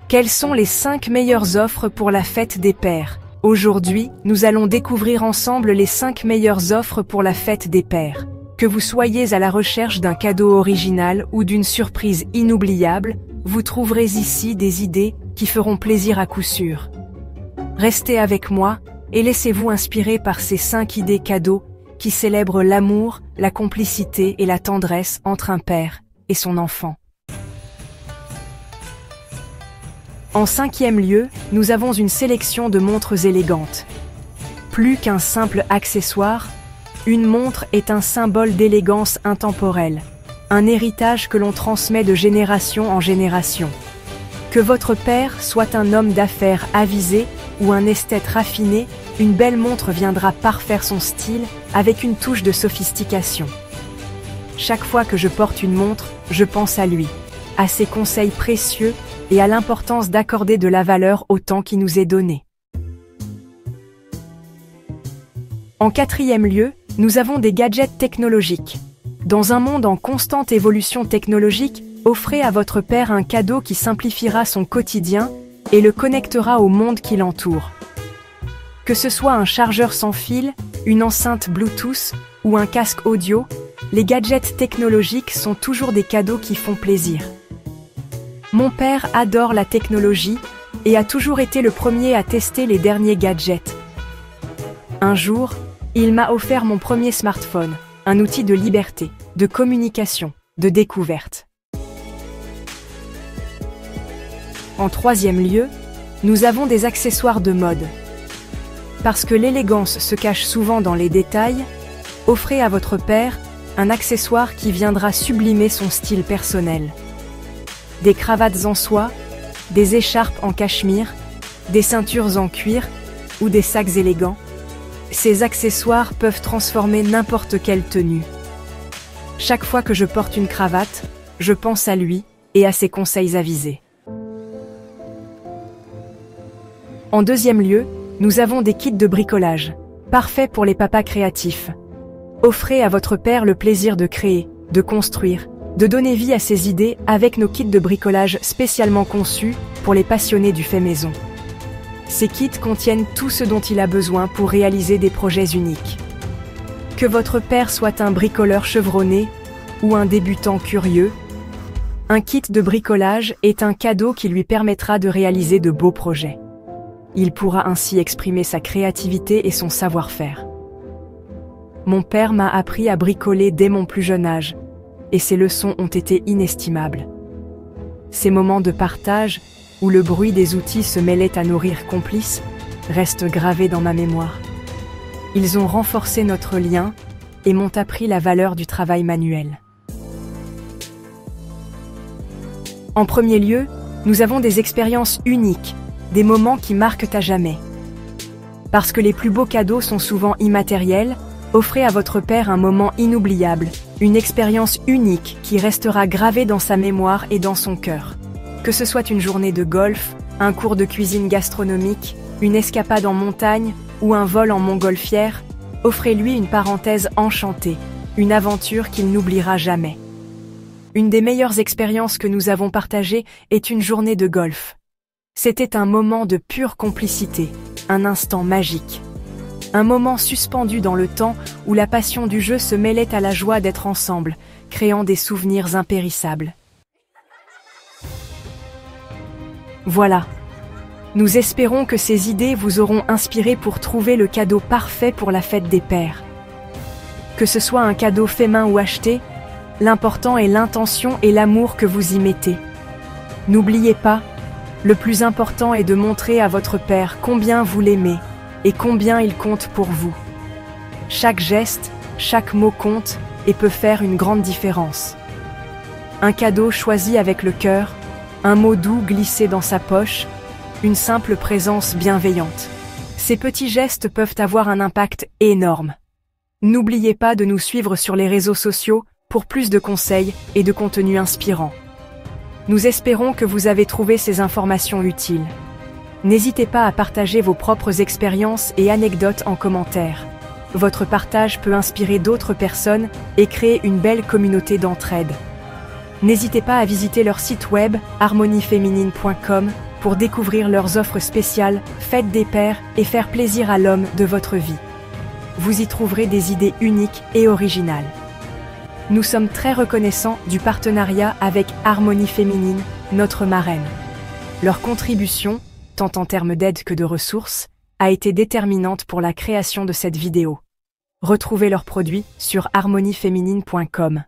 Quelles sont les 5 meilleures offres pour la fête des pères? Aujourd'hui, nous allons découvrir ensemble les 5 meilleures offres pour la fête des pères. Que vous soyez à la recherche d'un cadeau original ou d'une surprise inoubliable, vous trouverez ici des idées qui feront plaisir à coup sûr. Restez avec moi et laissez-vous inspirer par ces 5 idées cadeaux qui célèbrent l'amour, la complicité et la tendresse entre un père et son enfant. En 5e lieu, nous avons une sélection de montres élégantes. Plus qu'un simple accessoire, une montre est un symbole d'élégance intemporelle, un héritage que l'on transmet de génération en génération. Que votre père soit un homme d'affaires avisé ou un esthète raffiné, une belle montre viendra parfaire son style avec une touche de sophistication. Chaque fois que je porte une montre, je pense à lui, à ses conseils précieux et à l'importance d'accorder de la valeur au temps qui nous est donné. En 4e lieu, nous avons des gadgets technologiques. Dans un monde en constante évolution technologique, offrez à votre père un cadeau qui simplifiera son quotidien et le connectera au monde qui l'entoure. Que ce soit un chargeur sans fil, une enceinte Bluetooth ou un casque audio, les gadgets technologiques sont toujours des cadeaux qui font plaisir. Mon père adore la technologie et a toujours été le premier à tester les derniers gadgets. Un jour, il m'a offert mon premier smartphone, un outil de liberté, de communication, de découverte. En 3e lieu, nous avons des accessoires de mode. Parce que l'élégance se cache souvent dans les détails, offrez à votre père un accessoire qui viendra sublimer son style personnel. Des cravates en soie, des écharpes en cachemire, des ceintures en cuir ou des sacs élégants. Ces accessoires peuvent transformer n'importe quelle tenue. Chaque fois que je porte une cravate, je pense à lui et à ses conseils avisés. En 2e lieu, nous avons des kits de bricolage, parfaits pour les papas créatifs. Offrez à votre père le plaisir de créer, de construire, de donner vie à ses idées avec nos kits de bricolage spécialement conçus pour les passionnés du fait maison. Ces kits contiennent tout ce dont il a besoin pour réaliser des projets uniques. Que votre père soit un bricoleur chevronné ou un débutant curieux, un kit de bricolage est un cadeau qui lui permettra de réaliser de beaux projets. Il pourra ainsi exprimer sa créativité et son savoir-faire. Mon père m'a appris à bricoler dès mon plus jeune âge, et ces leçons ont été inestimables. Ces moments de partage, où le bruit des outils se mêlait à nos rires complices, restent gravés dans ma mémoire. Ils ont renforcé notre lien et m'ont appris la valeur du travail manuel. En 1er lieu, nous avons des expériences uniques, des moments qui marquent à jamais. Parce que les plus beaux cadeaux sont souvent immatériels, offrez à votre père un moment inoubliable, une expérience unique qui restera gravée dans sa mémoire et dans son cœur. Que ce soit une journée de golf, un cours de cuisine gastronomique, une escapade en montagne ou un vol en montgolfière, offrez-lui une parenthèse enchantée, une aventure qu'il n'oubliera jamais. Une des meilleures expériences que nous avons partagées est une journée de golf. C'était un moment de pure complicité, un instant magique. Un moment suspendu dans le temps où la passion du jeu se mêlait à la joie d'être ensemble, créant des souvenirs impérissables. Voilà. Nous espérons que ces idées vous auront inspiré pour trouver le cadeau parfait pour la fête des pères. Que ce soit un cadeau fait main ou acheté, l'important est l'intention et l'amour que vous y mettez. N'oubliez pas, le plus important est de montrer à votre père combien vous l'aimez et combien il compte pour vous. Chaque geste, chaque mot compte et peut faire une grande différence. Un cadeau choisi avec le cœur, un mot doux glissé dans sa poche, une simple présence bienveillante. Ces petits gestes peuvent avoir un impact énorme. N'oubliez pas de nous suivre sur les réseaux sociaux pour plus de conseils et de contenus inspirants. Nous espérons que vous avez trouvé ces informations utiles. N'hésitez pas à partager vos propres expériences et anecdotes en commentaire. Votre partage peut inspirer d'autres personnes et créer une belle communauté d'entraide. N'hésitez pas à visiter leur site web harmonieféminine.com pour découvrir leurs offres spéciales, Fête des Pères et faire plaisir à l'homme de votre vie. Vous y trouverez des idées uniques et originales. Nous sommes très reconnaissants du partenariat avec Harmonie Féminine, notre marraine. Leur contribution, tant en termes d'aide que de ressources, a été déterminante pour la création de cette vidéo. Retrouvez leurs produits sur harmonieféminine.com.